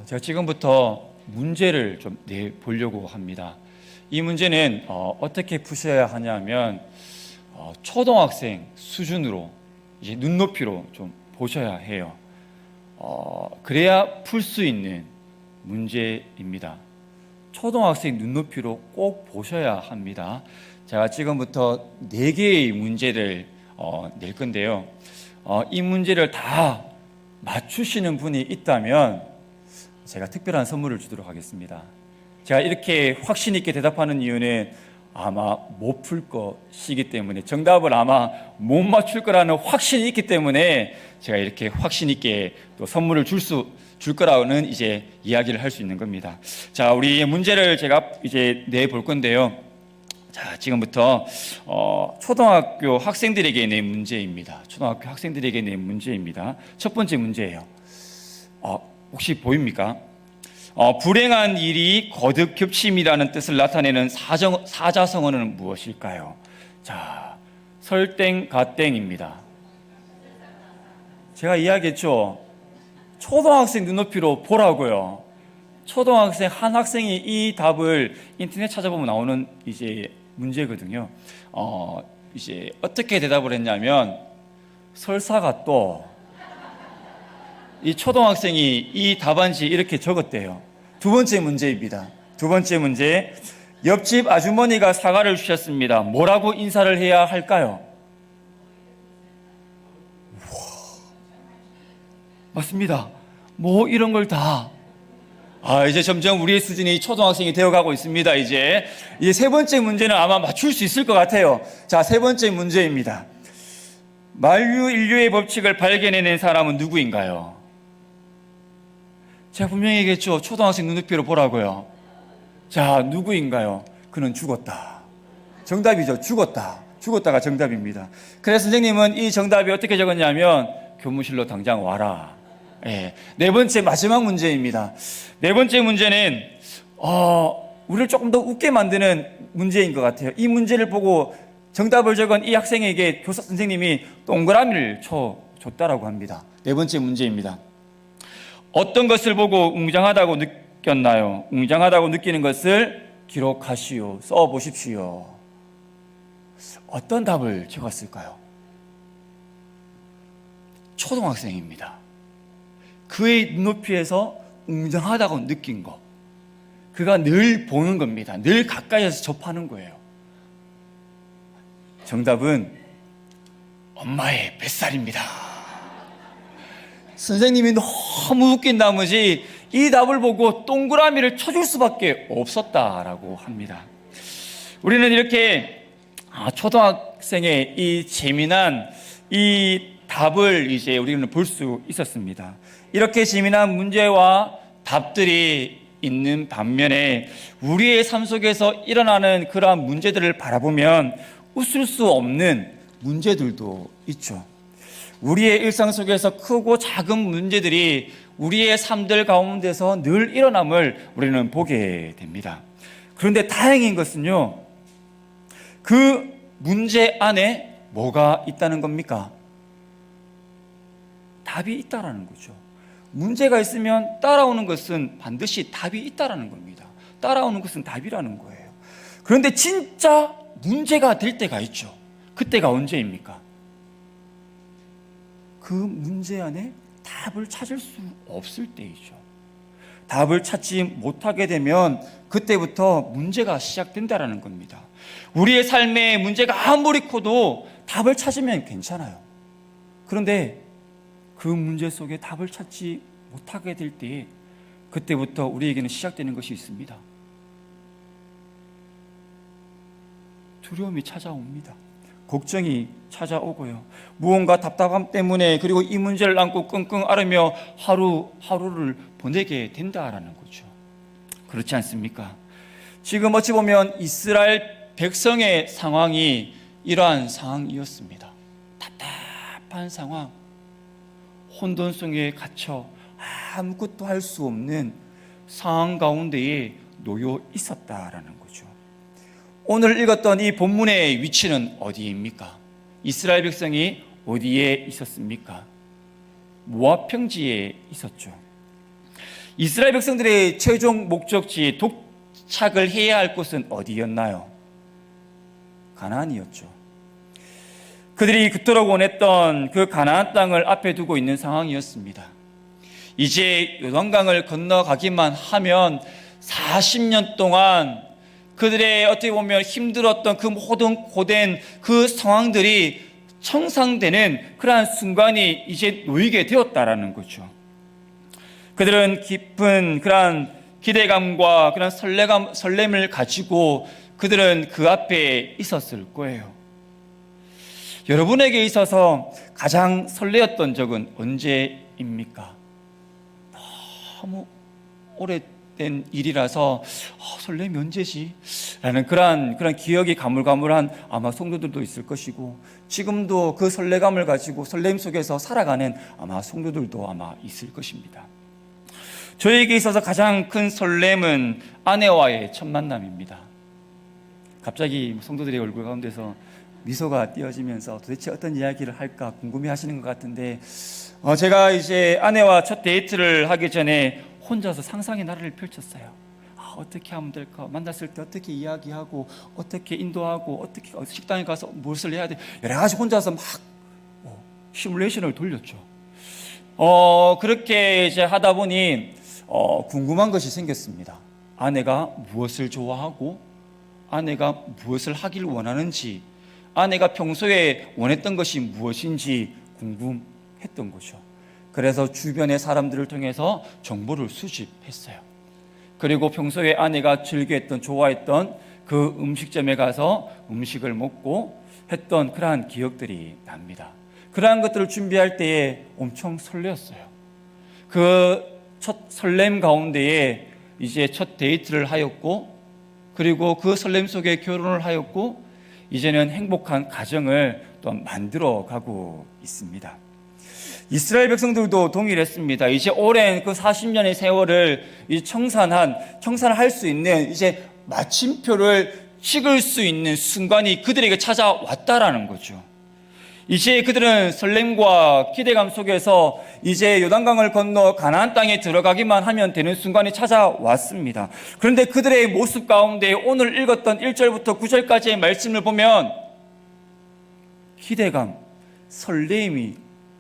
제가 지금부터 문제를 좀 내보려고 합니다. 이 문제는 어떻게 푸셔야 하냐면 초등학생 수준으로 이제 눈높이로 좀 보셔야 해요. 그래야 풀 수 있는 문제입니다. 초등학생 눈높이로 꼭 보셔야 합니다. 제가 지금부터 4개의 문제를 낼 건데요. 이 문제를 다 맞추시는 분이 있다면 제가 특별한 선물을 주도록 하겠습니다. 제가 이렇게 확신 있게 대답하는 이유는 아마 못 풀 것이기 때문에, 정답을 아마 못 맞출 거라는 확신이 있기 때문에 제가 이렇게 확신 있게 또 선물을 줄 거라고는 이제 이야기를 할 수 있는 겁니다. 자, 우리 문제를 제가 이제 내볼 건데요. 자, 지금부터 초등학교 학생들에게 낸 문제입니다. 초등학교 학생들에게 낸 문제입니다. 첫 번째 문제예요. 혹시 보입니까? 불행한 일이 거듭 겹침이라는 뜻을 나타내는 사자성어는 무엇일까요? 자, 설땡, 가땡입니다. 제가 이야기했죠. 초등학생 눈높이로 보라고요. 초등학생 한 학생이 이 답을 인터넷 찾아보면 나오는 이제 문제거든요. 이제 어떻게 대답을 했냐면, 설사가 또 이 초등학생이 이 답안지 이렇게 적었대요. 두 번째 문제입니다. 두 번째 문제. 옆집 아주머니가 사과를 주셨습니다. 뭐라고 인사를 해야 할까요? 우와, 맞습니다. 뭐 이런 걸 다. 이제 점점 우리의 수준이 초등학생이 되어가고 있습니다. 이제 세 번째 문제는 아마 맞출 수 있을 것 같아요. 자, 세 번째 문제입니다. 만유인류의 법칙을 발견해낸 사람은 누구인가요? 제가 분명히 얘기했죠. 초등학생 눈높이로 보라고요. 자, 누구인가요? 그는 죽었다. 정답이죠. 죽었다. 죽었다가 정답입니다. 그래서 선생님은 이 정답이 어떻게 적었냐면, 교무실로 당장 와라. 네 번째 마지막 문제입니다. 네 번째 문제는 우리를 조금 더 웃게 만드는 문제인 것 같아요. 이 문제를 보고 정답을 적은 이 학생에게 교사 선생님이 동그라미를 줬다라고 합니다. 네 번째 문제입니다. 어떤 것을 보고 웅장하다고 느꼈나요? 웅장하다고 느끼는 것을 기록하시오. 써보십시오. 어떤 답을 적었을까요? 초등학생입니다. 그의 눈높이에서 웅장하다고 느낀 것, 그가 늘 보는 겁니다. 늘 가까이에서 접하는 거예요. 정답은 엄마의 뱃살입니다. 선생님이 너무 웃긴 나머지 이 답을 보고 동그라미를 쳐줄 수밖에 없었다라고 합니다. 우리는 이렇게 초등학생의 이 재미난 이 답을 이제 우리는 볼 수 있었습니다. 이렇게 재미난 문제와 답들이 있는 반면에 우리의 삶 속에서 일어나는 그러한 문제들을 바라보면 웃을 수 없는 문제들도 있죠. 우리의 일상 속에서 크고 작은 문제들이 우리의 삶들 가운데서 늘 일어남을 우리는 보게 됩니다. 그런데 다행인 것은요, 그 문제 안에 뭐가 있다는 겁니까? 답이 있다라는 거죠. 문제가 있으면 따라오는 것은 반드시 답이 있다라는 겁니다. 따라오는 것은 답이라는 거예요. 그런데 진짜 문제가 될 때가 있죠. 그때가 언제입니까? 그 문제 안에 답을 찾을 수 없을 때이죠. 답을 찾지 못하게 되면 그때부터 문제가 시작된다라는 겁니다. 우리의 삶에 문제가 아무리 커도 답을 찾으면 괜찮아요. 그런데 그 문제 속에 답을 찾지 못하게 될 때, 그때부터 우리에게는 시작되는 것이 있습니다. 두려움이 찾아옵니다. 걱정이 찾아오고요. 무언가 답답함 때문에, 그리고 이 문제를 안고 끙끙 앓으며 하루를 보내게 된다라는 거죠. 그렇지 않습니까? 지금 어찌 보면 이스라엘 백성의 상황이 이러한 상황이었습니다. 답답한 상황, 혼돈 속에 갇혀 아무것도 할 수 없는 상황 가운데에 놓여 있었다라는 거죠. 오늘 읽었던 이 본문의 위치는 어디입니까? 이스라엘 백성이 어디에 있었습니까? 모압 평지에 있었죠. 이스라엘 백성들의 최종 목적지 도착을 해야 할 곳은 어디였나요? 가나안이었죠. 그들이 그토록 원했던 그 가나안 땅을 앞에 두고 있는 상황이었습니다. 이제 요단강을 건너가기만 하면 40년 동안 그들의 어떻게 보면 힘들었던 그 모든 고된 그 상황들이 청산되는 그러한 순간이 이제 놓이게 되었다라는 거죠. 그들은 깊은 그러한 기대감과 그런 설렘을 가지고 그들은 그 앞에 있었을 거예요. 여러분에게 있어서 가장 설레었던 적은 언제입니까? 너무 오래된 일이라서 설렘이 언제지? 라는 그런 기억이 가물가물한 아마 성도들도 있을 것이고, 지금도 그 설레감을 가지고 설렘 속에서 살아가는 아마 성도들도 아마 있을 것입니다. 저에게 있어서 가장 큰 설렘은 아내와의 첫 만남입니다. 갑자기 성도들의 얼굴 가운데서 미소가 띄어지면서 도대체 어떤 이야기를 할까 궁금해 하시는 것 같은데, 제가 이제 아내와 첫 데이트를 하기 전에 혼자서 상상의 나래를 펼쳤어요. 어떻게 하면 될까? 만났을 때 어떻게 이야기하고, 어떻게 인도하고, 어떻게 식당에 가서 무엇을 해야 돼? 여러 가지 혼자서 막 시뮬레이션을 돌렸죠. 그렇게 이제 하다 보니 궁금한 것이 생겼습니다. 아내가 무엇을 좋아하고, 아내가 무엇을 하길 원하는지, 아내가 평소에 원했던 것이 무엇인지 궁금했던 거죠. 그래서 주변의 사람들을 통해서 정보를 수집했어요. 그리고 평소에 아내가 즐겨했던, 좋아했던 그 음식점에 가서 음식을 먹고 했던 그러한 기억들이 납니다. 그러한 것들을 준비할 때에 엄청 설레었어요. 그 첫 설렘 가운데에 이제 첫 데이트를 하였고, 그리고 그 설렘 속에 결혼을 하였고, 이제는 행복한 가정을 또 만들어 가고 있습니다. 이스라엘 백성들도 동일했습니다. 이제 오랜 그 40년의 세월을 청산을 할 수 있는 이제 마침표를 찍을 수 있는 순간이 그들에게 찾아왔다라는 거죠. 이제 그들은 설렘과 기대감 속에서 이제 요단강을 건너 가나안 땅에 들어가기만 하면 되는 순간이 찾아왔습니다. 그런데 그들의 모습 가운데 오늘 읽었던 1절부터 9절까지의 말씀을 보면 기대감,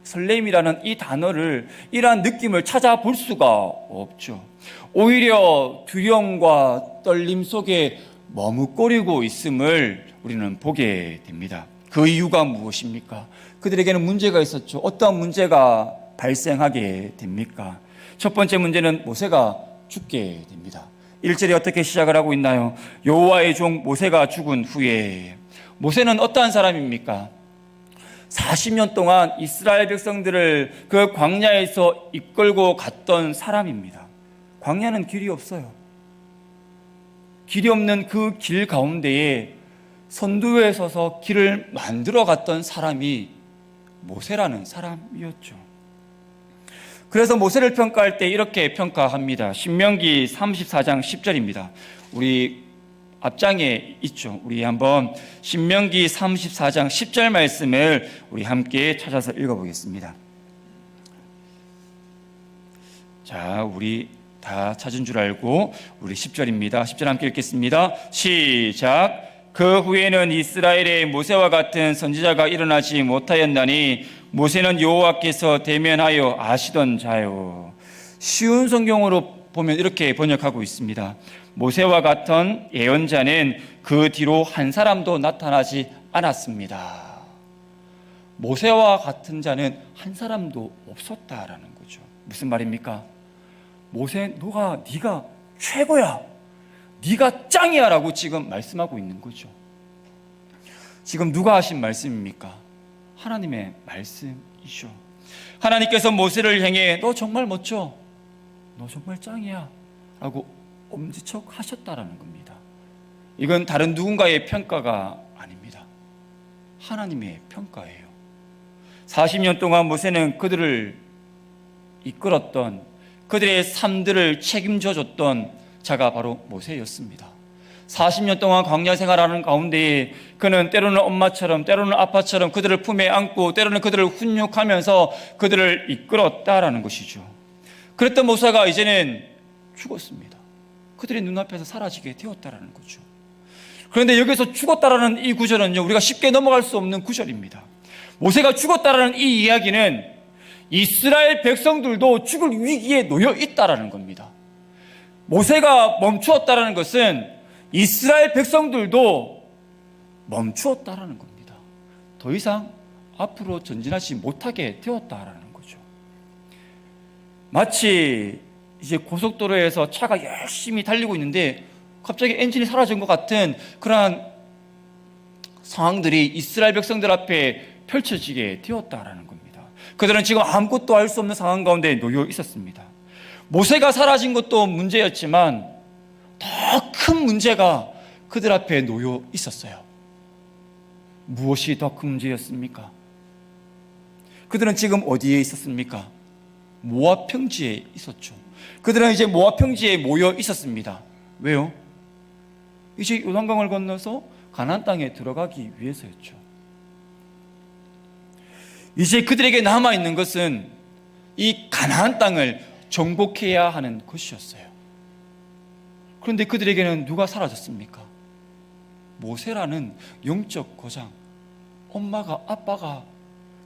설렘이라는 이 단어를, 이러한 느낌을 찾아볼 수가 없죠. 오히려 두려움과 떨림 속에 머뭇거리고 있음을 우리는 보게 됩니다. 그 이유가 무엇입니까? 그들에게는 문제가 있었죠. 어떠한 문제가 발생하게 됩니까? 첫 번째 문제는 모세가 죽게 됩니다. 1절이 어떻게 시작을 하고 있나요? 여호와의 종 모세가 죽은 후에. 모세는 어떠한 사람입니까? 40년 동안 이스라엘 백성들을 그 광야에서 이끌고 갔던 사람입니다. 광야는 길이 없어요. 길이 없는 그 길 가운데에 선두에 서서 길을 만들어 갔던 사람이 모세라는 사람이었죠. 그래서 모세를 평가할 때 이렇게 평가합니다. 신명기 34장 10절입니다. 우리 앞장에 있죠. 우리 한번 신명기 34장 10절 말씀을 우리 함께 찾아서 읽어보겠습니다. 자, 우리 다 찾은 줄 알고 우리 10절입니다. 10절 함께 읽겠습니다. 시작. 그 후에는 이스라엘의 모세와 같은 선지자가 일어나지 못하였나니 모세는 여호와께서 대면하여 아시던 자요. 쉬운 성경으로 보면 이렇게 번역하고 있습니다. 모세와 같은 예언자는 그 뒤로 한 사람도 나타나지 않았습니다. 모세와 같은 자는 한 사람도 없었다라는 거죠. 무슨 말입니까? 모세, 네가 최고야, 네가 짱이야 라고 지금 말씀하고 있는 거죠. 지금 누가 하신 말씀입니까? 하나님의 말씀이죠. 하나님께서 모세를 향해 너 정말 멋져, 너 정말 짱이야 라고 엄지척 하셨다라는 겁니다. 이건 다른 누군가의 평가가 아닙니다. 하나님의 평가예요. 40년 동안 모세는 그들을 이끌었던, 그들의 삶들을 책임져줬던 자가 바로 모세였습니다. 40년 동안 광야 생활하는 가운데 그는 때로는 엄마처럼, 때로는 아빠처럼 그들을 품에 안고, 때로는 그들을 훈육하면서 그들을 이끌었다라는 것이죠. 그랬던 모세가 이제는 죽었습니다. 그들의 눈앞에서 사라지게 되었다라는 거죠. 그런데 여기서 죽었다라는 이 구절은요, 우리가 쉽게 넘어갈 수 없는 구절입니다. 모세가 죽었다라는 이 이야기는 이스라엘 백성들도 죽을 위기에 놓여 있다라는 겁니다. 모세가 멈추었다라는 것은 이스라엘 백성들도 멈추었다라는 겁니다. 더 이상 앞으로 전진하지 못하게 되었다라는 거죠. 마치 이제 고속도로에서 차가 열심히 달리고 있는데 갑자기 엔진이 사라진 것 같은 그러한 상황들이 이스라엘 백성들 앞에 펼쳐지게 되었다라는 겁니다. 그들은 지금 아무것도 할 수 없는 상황 가운데 놓여 있었습니다. 모세가 사라진 것도 문제였지만 더 큰 문제가 그들 앞에 놓여 있었어요. 무엇이 더 큰 문제였습니까? 그들은 지금 어디에 있었습니까? 모압 평지에 있었죠. 그들은 이제 모압 평지에 모여 있었습니다. 왜요? 이제 요단강을 건너서 가나안 땅에 들어가기 위해서였죠. 이제 그들에게 남아 있는 것은 이 가나안 땅을 정복해야 하는 것이었어요. 그런데 그들에게는 누가 사라졌습니까? 모세라는 영적 거장, 엄마가, 아빠가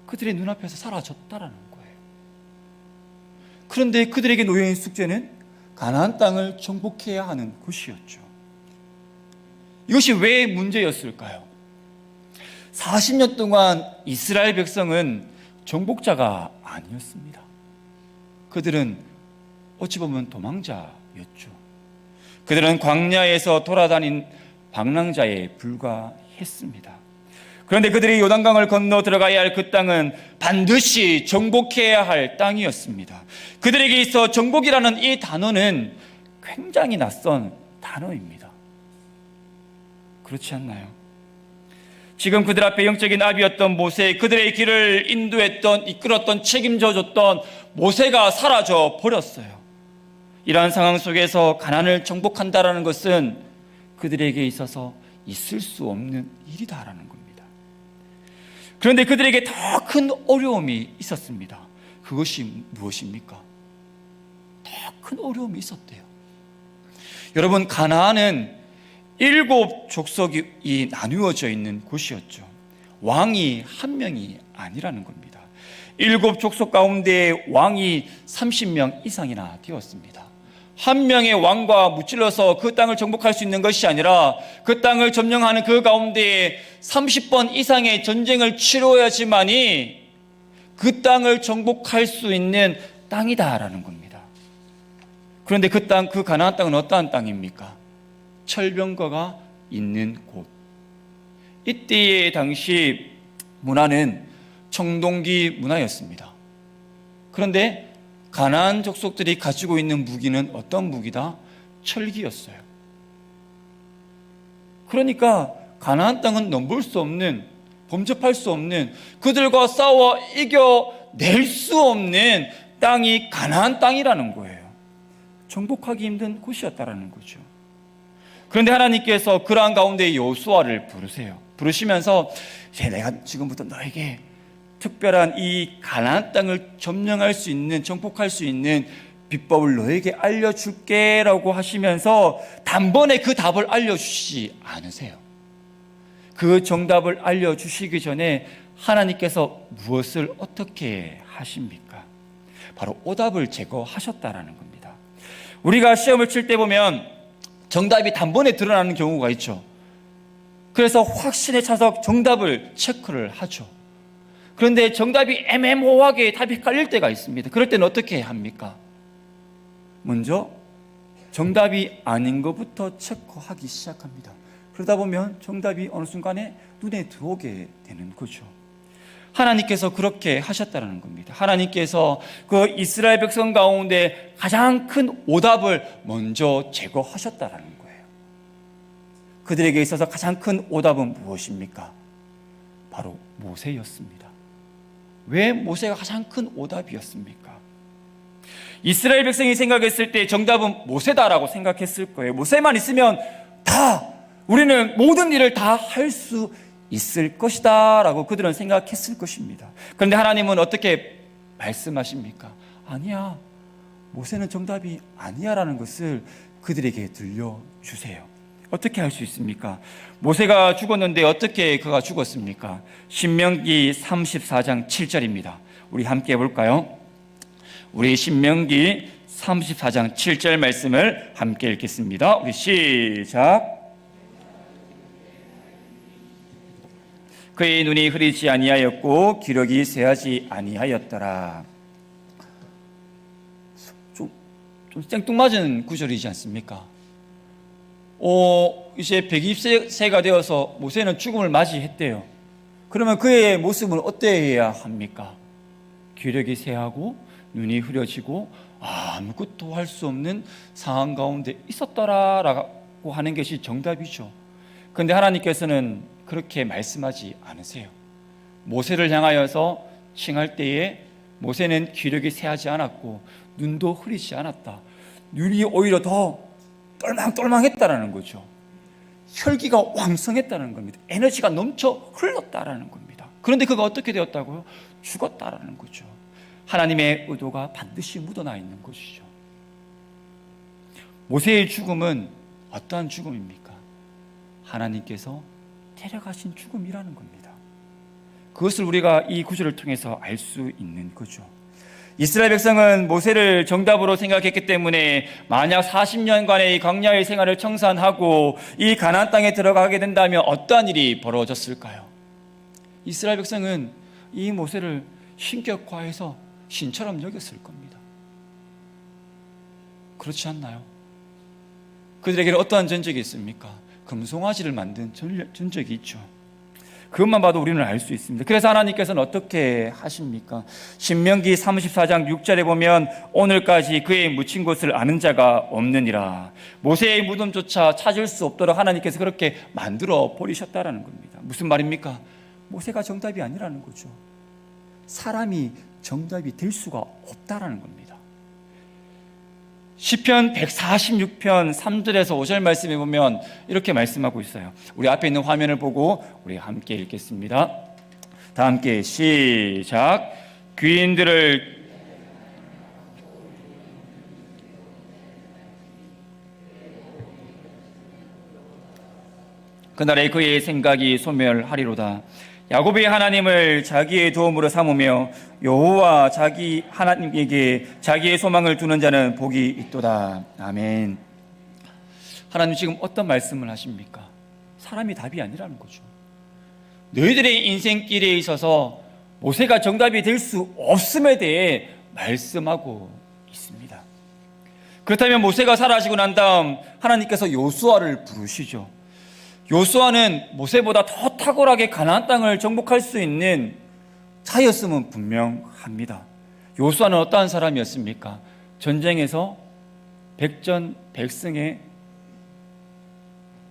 그들의 눈앞에서 사라졌다라는 거예요. 그런데 그들에게 놓여있는 숙제는 가나안 땅을 정복해야 하는 것이었죠. 이것이 왜 문제였을까요? 40년 동안 이스라엘 백성은 정복자가 아니었습니다. 그들은 어찌 보면 도망자였죠. 그들은 광야에서 돌아다닌 방랑자에 불과했습니다. 그런데 그들이 요단강을 건너 들어가야 할 그 땅은 반드시 정복해야 할 땅이었습니다. 그들에게 있어 정복이라는 이 단어는 굉장히 낯선 단어입니다. 그렇지 않나요? 지금 그들 앞에 영적인 아비였던 모세, 그들의 길을 인도했던, 이끌었던, 책임져줬던 모세가 사라져 버렸어요. 이러한 상황 속에서 가나안을 정복한다라는 것은 그들에게 있어서 있을 수 없는 일이다라는 겁니다. 그런데 그들에게 더 큰 어려움이 있었습니다. 그것이 무엇입니까? 더 큰 어려움이 있었대요. 여러분, 가나안은 7 족속이 나누어져 있는 곳이었죠. 왕이 한 명이 아니라는 겁니다. 7 족속 가운데 왕이 30명 이상이나 되었습니다. 한 명의 왕과 무찔러서 그 땅을 정복할 수 있는 것이 아니라 그 땅을 점령하는 그 가운데 30번 이상의 전쟁을 치러야지만이 그 땅을 정복할 수 있는 땅이다라는 겁니다. 그런데 그 땅, 그 가나안 땅은 어떠한 땅입니까? 철병거가 있는 곳. 이때의 당시 문화는 청동기 문화였습니다. 그런데 가나안 족속들이 가지고 있는 무기는 어떤 무기다? 철기였어요. 그러니까 가나안 땅은 넘볼 수 없는, 범접할 수 없는, 그들과 싸워 이겨낼 수 없는 땅이 가나안 땅이라는 거예요. 정복하기 힘든 곳이었다라는 거죠. 그런데 하나님께서 그러한 가운데 여호수아를 부르세요. 부르시면서 이제 내가 지금부터 너에게 특별한 이 가나안 땅을 점령할 수 있는, 정복할 수 있는 비법을 너에게 알려줄게 라고 하시면서 단번에 그 답을 알려주시지 않으세요. 그 정답을 알려주시기 전에 하나님께서 무엇을 어떻게 하십니까? 바로 오답을 제거하셨다라는 겁니다. 우리가 시험을 칠 때 보면 정답이 단번에 드러나는 경우가 있죠. 그래서 확신에 차서 정답을 체크를 하죠. 그런데 정답이 애매모호하게 답이 헷갈릴 때가 있습니다. 그럴 때는 어떻게 합니까? 먼저 정답이 아닌 것부터 체크하기 시작합니다. 그러다 보면 정답이 어느 순간에 눈에 들어오게 되는 거죠. 하나님께서 그렇게 하셨다는 겁니다. 하나님께서 그 이스라엘 백성 가운데 가장 큰 오답을 먼저 제거하셨다는 거예요. 그들에게 있어서 가장 큰 오답은 무엇입니까? 바로 모세였습니다. 왜 모세가 가장 큰 오답이었습니까? 이스라엘 백성이 생각했을 때 정답은 모세다라고 생각했을 거예요. 모세만 있으면 우리는 모든 일을 다 할 수 있을 것이다 라고 그들은 생각했을 것입니다. 그런데 하나님은 어떻게 말씀하십니까? 아니야, 모세는 정답이 아니야라는 것을 그들에게 들려주세요. 어떻게 할 수 있습니까? 모세가 죽었는데 어떻게 그가 죽었습니까? 신명기 34장 7절입니다. 우리 함께 해볼까요? 우리 신명기 34장 7절 말씀을 함께 읽겠습니다. 우리 시작. 그의 눈이 흐리지 아니하였고 기력이 쇠하지 아니하였더라. 좀 생뚱맞은 구절이지 않습니까? 이제 120세가 되어서 모세는 죽음을 맞이했대요. 그러면 그의 모습은 어때야 합니까? 기력이 쇠하고 눈이 흐려지고 아무것도 할 수 없는 상황 가운데 있었더라라고 하는 것이 정답이죠. 그런데 하나님께서는 그렇게 말씀하지 않으세요. 모세를 향하여서 칭할 때에 모세는 기력이 쇠하지 않았고 눈도 흐리지 않았다. 눈이 오히려 더 똘망똘망했다라는 거죠. 혈기가 왕성했다는 겁니다. 에너지가 넘쳐 흘렀다라는 겁니다. 그런데 그가 어떻게 되었다고요? 죽었다라는 거죠. 하나님의 의도가 반드시 묻어나 있는 것이죠. 모세의 죽음은 어떠한 죽음입니까? 하나님께서 데려가신 죽음이라는 겁니다. 그것을 우리가 이 구절을 통해서 알 수 있는 거죠. 이스라엘 백성은 모세를 정답으로 생각했기 때문에 만약 40년간의 광야의 생활을 청산하고 이 가나안 땅에 들어가게 된다면 어떠한 일이 벌어졌을까요? 이스라엘 백성은 이 모세를 신격화해서 신처럼 여겼을 겁니다. 그렇지 않나요? 그들에게는 어떠한 전적이 있습니까? 금송아지를 만든 전적이 있죠. 그것만 봐도 우리는 알 수 있습니다. 그래서 하나님께서는 어떻게 하십니까? 신명기 34장 6절에 보면 오늘까지 그의 묻힌 곳을 아는 자가 없느니라. 모세의 무덤조차 찾을 수 없도록 하나님께서 그렇게 만들어 버리셨다라는 겁니다. 무슨 말입니까? 모세가 정답이 아니라는 거죠. 사람이 정답이 될 수가 없다라는 겁니다. 시편 146편 3절에서 5절 말씀에 보면 이렇게 말씀하고 있어요. 우리 앞에 있는 화면을 보고 우리 함께 읽겠습니다. 다 함께 시작. 귀인들을 그날에 그의 생각이 소멸하리로다. 야곱의 하나님을 자기의 도움으로 삼으며 여호와 자기 하나님에게 자기의 소망을 두는 자는 복이 있도다. 아멘. 하나님 지금 어떤 말씀을 하십니까? 사람이 답이 아니라는 거죠. 너희들의 인생길에 있어서 모세가 정답이 될 수 없음에 대해 말씀하고 있습니다. 그렇다면 모세가 사라지고 난 다음 하나님께서 여호수아를 부르시죠. 여호수아는 모세보다 더 탁월하게 가나안 땅을 정복할 수 있는 자였음은 분명합니다. 여호수아는 어떠한 사람이었습니까? 전쟁에서 백전백승에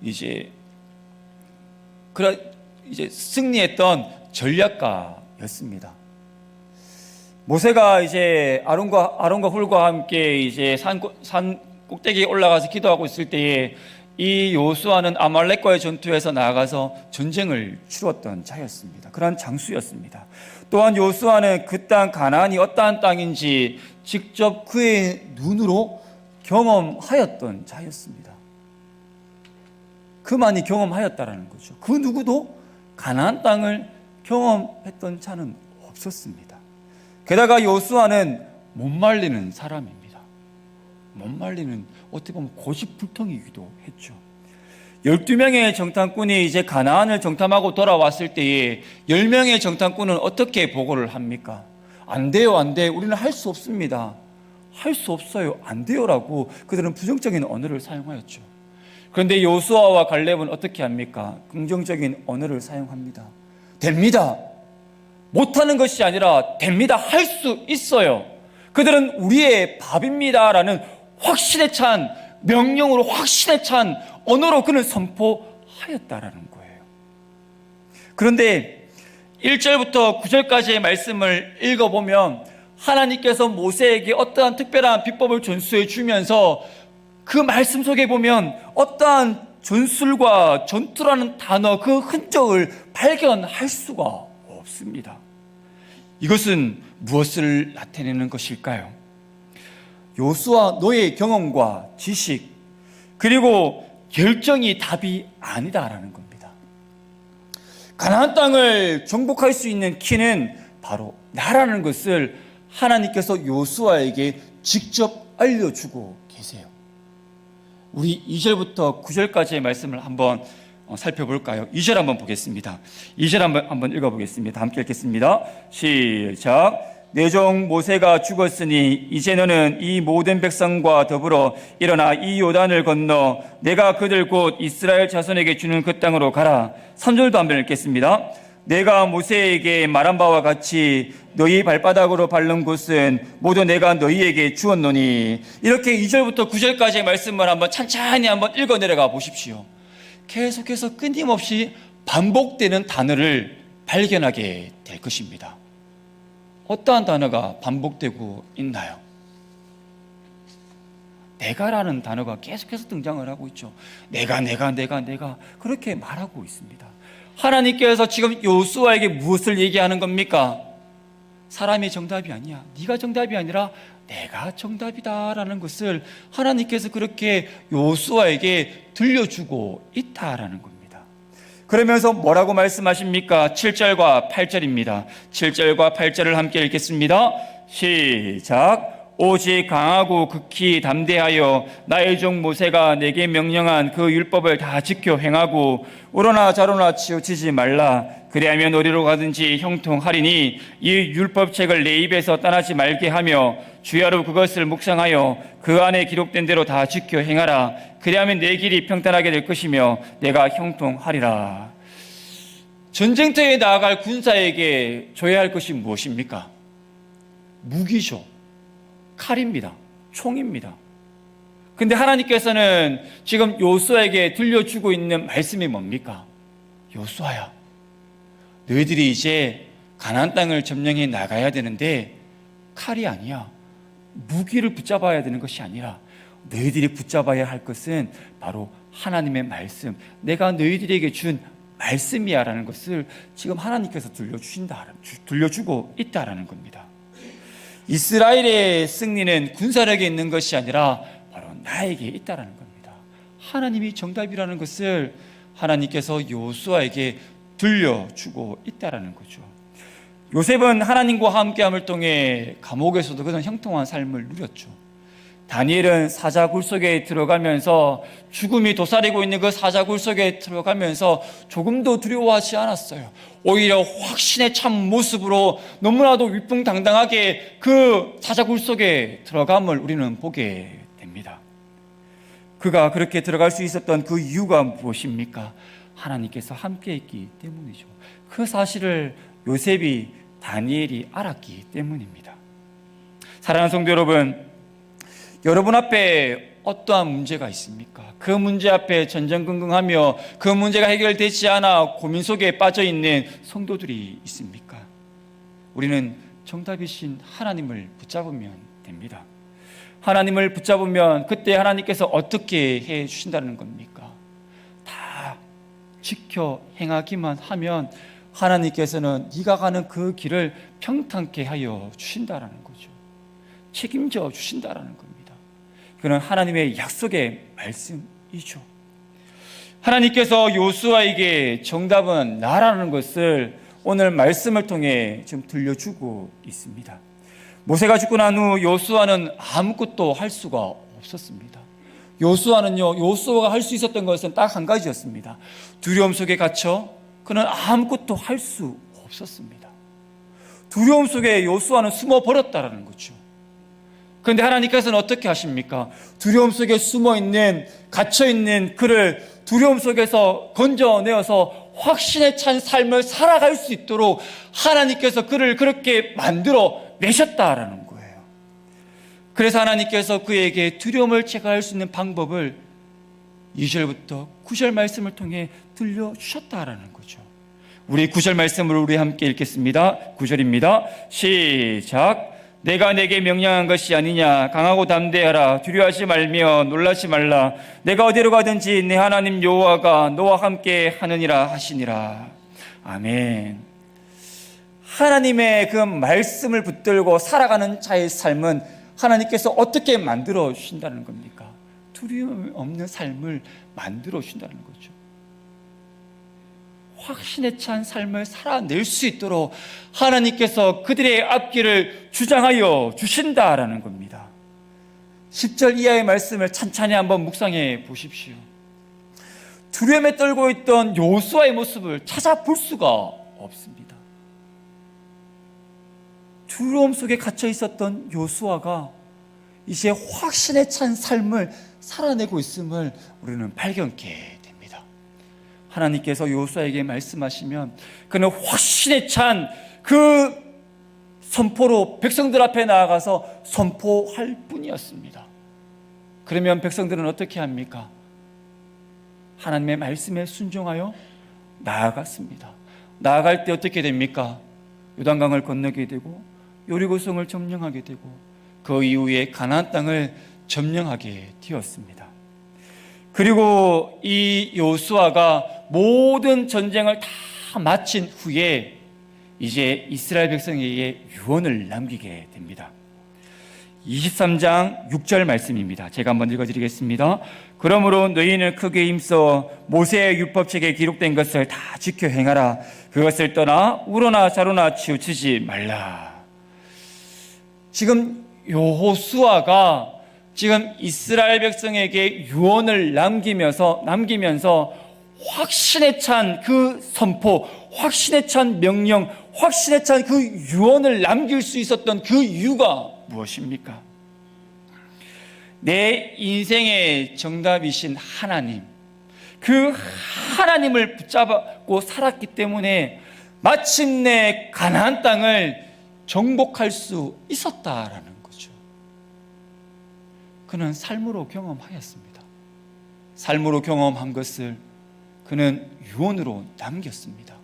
이제 승리했던 전략가였습니다. 모세가 이제 아론과 훌과 함께 이제 산 꼭대기에 올라가서 기도하고 있을 때에 이 여호수아는 아말렉과의 전투에서 나아가서 전쟁을 치루었던 자였습니다. 그러한 장수였습니다. 또한 여호수아는 그 땅 가나안이 어떠한 땅인지 직접 그의 눈으로 경험하였던 자였습니다. 그만이 경험하였다라는 거죠. 그 누구도 가나안 땅을 경험했던 자는 없었습니다. 게다가 여호수아는 못 말리는 사람입니다. 못 말리는 어떻게 보면 고집불통이기도 했죠. 12명의 정탐꾼이 이제 가나안을 정탐하고 돌아왔을 때에 10명의 정탐꾼은 어떻게 보고를 합니까? 안 돼요, 안 돼. 우리는 할 수 없습니다. 할 수 없어요. 안 돼요라고 그들은 부정적인 언어를 사용하였죠. 그런데 여호수아와 갈렙은 어떻게 합니까? 긍정적인 언어를 사용합니다. 됩니다. 못하는 것이 아니라 됩니다. 할 수 있어요. 그들은 우리의 밥입니다라는 확신에 찬 명령으로 확신에 찬 언어로 그는 선포하였다라는 거예요. 그런데 1절부터 9절까지의 말씀을 읽어보면 하나님께서 모세에게 어떠한 특별한 비법을 전수해 주면서 그 말씀 속에 보면 어떠한 전술과 전투라는 단어 그 흔적을 발견할 수가 없습니다. 이것은 무엇을 나타내는 것일까요? 여호수아 너의 경험과 지식 그리고 결정이 답이 아니다라는 겁니다. 가나안 땅을 정복할 수 있는 키는 바로 나라는 것을 하나님께서 여호수아에게 직접 알려주고 계세요. 우리 2절부터 9절까지의 말씀을 한번 살펴볼까요? 2절 한번 보겠습니다. 2절 한번 읽어보겠습니다. 함께 읽겠습니다. 시작. 내 종 모세가 죽었으니 이제 너는 이 모든 백성과 더불어 일어나 이 요단을 건너 내가 그들 곧 이스라엘 자손에게 주는 그 땅으로 가라. 3절도 한번 읽겠습니다. 내가 모세에게 말한 바와 같이 너희 발바닥으로 밟는 곳은 모두 내가 너희에게 주었노니. 이렇게 2절부터 9절까지의 말씀을 한번 찬찬히 한번 읽어 내려가 보십시오. 계속해서 끊임없이 반복되는 단어를 발견하게 될 것입니다. 어떠한 단어가 반복되고 있나요? 내가라는 단어가 계속해서 등장을 하고 있죠. 내가 그렇게 말하고 있습니다. 하나님께서 지금 여호수아에게 무엇을 얘기하는 겁니까? 사람이 정답이 아니야. 네가 정답이 아니라 내가 정답이다라는 것을 하나님께서 그렇게 여호수아에게 들려주고 있다라는 겁니다. 그러면서 뭐라고 말씀하십니까? 7절과 8절입니다. 7절과 8절을 함께 읽겠습니다. 시작. 오직 강하고 극히 담대하여 나의 종 모세가 내게 명령한 그 율법을 다 지켜 행하고 우로나 좌로나 치우치지 말라. 그리하면 어디로 가든지 형통하리니 이 율법책을 내 입에서 떠나지 말게 하며 주야로 그것을 묵상하여 그 안에 기록된 대로 다 지켜 행하라. 그리하면 내 길이 평탄하게 될 것이며 내가 형통하리라. 전쟁터에 나아갈 군사에게 줘야 할 것이 무엇입니까? 무기죠. 칼입니다. 총입니다. 근데 하나님께서는 지금 여호수아에게 들려주고 있는 말씀이 뭡니까? 여호수아야, 너희들이 이제 가나안 땅을 점령해 나가야 되는데 칼이 아니야. 무기를 붙잡아야 되는 것이 아니라 너희들이 붙잡아야 할 것은 바로 하나님의 말씀, 내가 너희들에게 준 말씀이야 라는 것을 지금 하나님께서 들려주고 있다라는 겁니다. 이스라엘의 승리는 군사력에 있는 것이 아니라 바로 나에게 있다라는 겁니다. 하나님이 정답이라는 것을 하나님께서 여호수아에게 들려주고 있다라는 거죠. 요셉은 하나님과 함께함을 통해 감옥에서도 그런 형통한 삶을 누렸죠. 다니엘은 사자굴 속에 들어가면서 죽음이 도사리고 있는 그 사자굴 속에 들어가면서 조금도 두려워하지 않았어요. 오히려 확신에 찬 모습으로 너무나도 위풍당당하게 그 사자굴 속에 들어감을 우리는 보게 됩니다. 그가 그렇게 들어갈 수 있었던 그 이유가 무엇입니까? 하나님께서 함께했기 때문이죠. 그 사실을 요셉이, 다니엘이 알았기 때문입니다. 사랑하는 성도 여러분, 여러분 앞에 어떠한 문제가 있습니까? 그 문제 앞에 전전긍긍하며 그 문제가 해결되지 않아 고민 속에 빠져 있는 성도들이 있습니까? 우리는 정답이신 하나님을 붙잡으면 됩니다. 하나님을 붙잡으면 그때 하나님께서 어떻게 해 주신다는 겁니까? 다 지켜 행하기만 하면 하나님께서는 네가 가는 그 길을 평탄케 하여 주신다라는 거죠. 책임져 주신다라는 겁니다. 그는 하나님의 약속의 말씀이죠. 하나님께서 여호수아에게 정답은 나라는 것을 오늘 말씀을 통해 지금 들려주고 있습니다. 모세가 죽고 난 후 여호수아는 아무것도 할 수가 없었습니다. 여호수아가 할 수 있었던 것은 딱 한 가지였습니다. 두려움 속에 갇혀 그는 아무것도 할 수 없었습니다. 두려움 속에 여호수아는 숨어 버렸다라는 거죠. 그런데 하나님께서는 어떻게 하십니까? 두려움 속에 숨어있는, 갇혀있는 그를 두려움 속에서 건져내어서 확신에 찬 삶을 살아갈 수 있도록 하나님께서 그를 그렇게 만들어 내셨다라는 거예요. 그래서 하나님께서 그에게 두려움을 제거할 수 있는 방법을 2절부터 9절 말씀을 통해 들려주셨다라는 거죠. 우리 9절 말씀을 우리 함께 읽겠습니다. 9절입니다. 시작. 내가 내게 명령한 것이 아니냐. 강하고 담대하라. 두려워하지 말며 놀라지 말라. 내가 어디로 가든지 내 하나님 여호와가 너와 함께 하느니라 하시니라. 아멘. 하나님의 그 말씀을 붙들고 살아가는 자의 삶은 하나님께서 어떻게 만들어 주신다는 겁니까? 두려움 없는 삶을 만들어 주신다는 거죠. 확신에 찬 삶을 살아낼 수 있도록 하나님께서 그들의 앞길을 주장하여 주신다라는 겁니다. 10절 이하의 말씀을 찬찬히 한번 묵상해 보십시오. 두려움에 떨고 있던 여호수아의 모습을 찾아볼 수가 없습니다. 두려움 속에 갇혀 있었던 여호수아가 이제 확신에 찬 삶을 살아내고 있음을 우리는 발견케 됩니다. 하나님께서 여호수아에게 말씀하시면 그는 확신에 찬 그 선포로 백성들 앞에 나아가서 선포할 뿐이었습니다. 그러면 백성들은 어떻게 합니까? 하나님의 말씀에 순종하여 나아갔습니다. 나아갈 때 어떻게 됩니까? 요단강을 건너게 되고 여리고성을 점령하게 되고 그 이후에 가나안 땅을 점령하게 되었습니다. 그리고 이 여호수아가 모든 전쟁을 다 마친 후에 이제 이스라엘 백성에게 유언을 남기게 됩니다. 23장 6절 말씀입니다. 제가 한번 읽어드리겠습니다. 그러므로 너희는 크게 힘써 모세의 율법책에 기록된 것을 다 지켜 행하라. 그것을 떠나 우로나 좌로나 치우치지 말라. 지금 여호수아가 지금 이스라엘 백성에게 유언을 남기면서 확신에 찬 그 선포, 확신에 찬 명령, 확신에 찬 그 유언을 남길 수 있었던 그 이유가 무엇입니까? 내 인생의 정답이신 하나님, 그 하나님을 붙잡고 살았기 때문에 마침내 가나안 땅을 정복할 수 있었다라는 거죠. 그는 삶으로 경험하였습니다. 삶으로 경험한 것을 그는 유언으로 남겼습니다.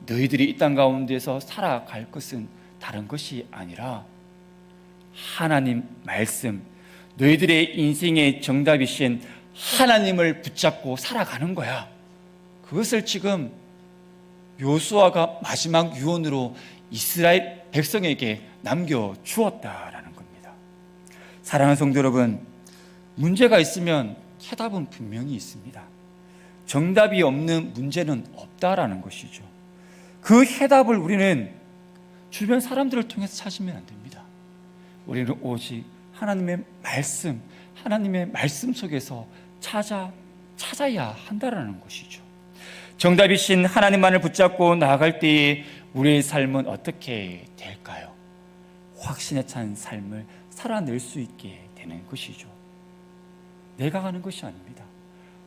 너희들이 이 땅 가운데서 살아갈 것은 다른 것이 아니라 하나님 말씀, 너희들의 인생의 정답이신 하나님을 붙잡고 살아가는 거야. 그것을 지금 여호수아가 마지막 유언으로 이스라엘 백성에게 남겨주었다라는 겁니다. 사랑하는 성도 여러분, 문제가 있으면 해답은 분명히 있습니다. 정답이 없는 문제는 없다라는 것이죠. 그 해답을 우리는 주변 사람들을 통해서 찾으면 안 됩니다. 우리는 오직 하나님의 말씀 속에서 찾아야 한다라는 것이죠. 정답이신 하나님만을 붙잡고 나아갈 때에 우리의 삶은 어떻게 될까요? 확신에 찬 삶을 살아낼 수 있게 되는 것이죠. 내가 가는 것이 아닙니다.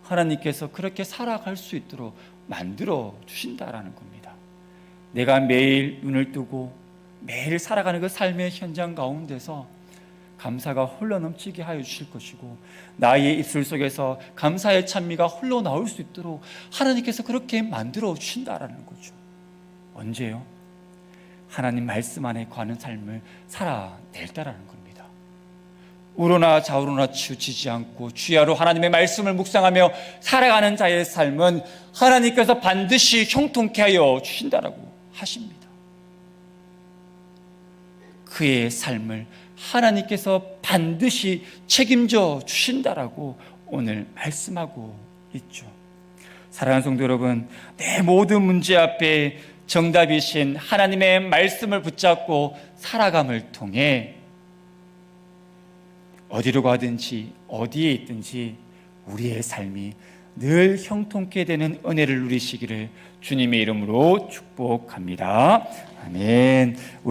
하나님께서 그렇게 살아갈 수 있도록 만들어 주신다라는 겁니다. 내가 매일 눈을 뜨고 매일 살아가는 그 삶의 현장 가운데서 감사가 흘러넘치게 하여 주실 것이고 나의 입술 속에서 감사의 찬미가 흘러나올 수 있도록 하나님께서 그렇게 만들어 주신다라는 거죠. 언제요? 하나님 말씀 안에 거하는 삶을 살아낼다라는 겁니다. 우로나 좌우로나 치우치지 않고 주야로 하나님의 말씀을 묵상하며 살아가는 자의 삶은 하나님께서 반드시 형통케 하여 주신다라고 하십니다. 그의 삶을 하나님께서 반드시 책임져 주신다라고 오늘 말씀하고 있죠. 사랑하는 성도 여러분, 내 모든 문제 앞에 정답이신 하나님의 말씀을 붙잡고 살아감을 통해 어디로 가든지 어디에 있든지 우리의 삶이 늘 형통케 되는 은혜를 누리시기를 주님의 이름으로 축복합니다. 아멘.